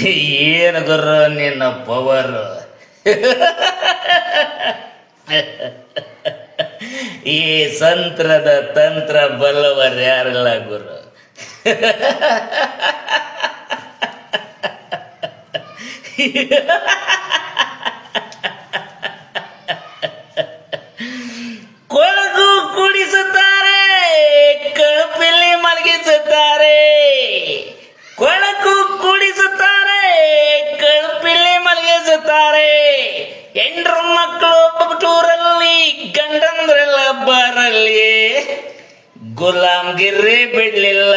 ಏನು ಗುರು ನಿನ್ನ ಪವರ್. ಈ ಸಂತ್ರದ ತಂತ್ರ ಬಲ್ಲವರು ಯಾರಲ್ಲ ಗುರು. ಕೊಳಗು ಕುಡಿಸುತ್ತಾರೆ, ಕಳಪಿಲಿ ಮಲಗಿಸುತ್ತಾರೆ. ಕೊಳಕು ಕುಡಿಸುತ್ತಾರೆ, ಕಳಪಿಲಿ ಮಲಗಿಸುತ್ತಾರೆ. ಹೆಂಡ್ರು ಮಕ್ಕಳು ಟೂರಲ್ಲಿ, ಗಂಡಂದ್ರೆಲ್ಲ ಬರಲ್ಲಿ. ಗುಲಾಮ್ಗಿರಿ ಬಿಡ್ಲಿಲ್ಲ,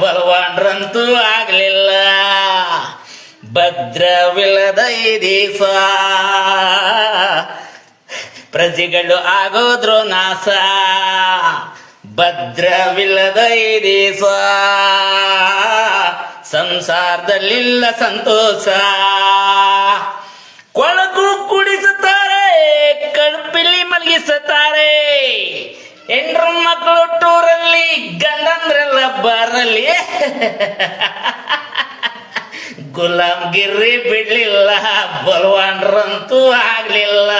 ಬಲವಾನ್ರಂತೂ ಆಗ್ಲಿಲ್ಲ. ಭದ್ರವಿಲ್ಲದ ಈ ದೇಶ, ಪ್ರಜೆಗಳು ಆಗೋದ್ರು ನಾಶ. ಭದ್ರವಿಲ್ಲದ ಈ ದೇಶ, ಸಂಸಾರದಲ್ಲಿಲ್ಲ ಸಂತೋಷ. ಕೊಳಕು ಕುಡಿಸುತ್ತಾರೆ, ಕಳಪಿಲಿ ಮಲಗಿಸುತ್ತಾರೆ. ಹೆಂಡ್ರು ಮಕ್ಕಳು ಟೂರಲ್ಲಿ, ಗಂಡಂದ್ರೆಲ್ಲ ಬರಲಿ. ಗುಲಾಮ್ಗಿರಿ ಬಿಡ್ಲಿಲ್ಲ, ಬಲವಾನ್ರಂತೂ ಆಗ್ಲಿಲ್ಲ.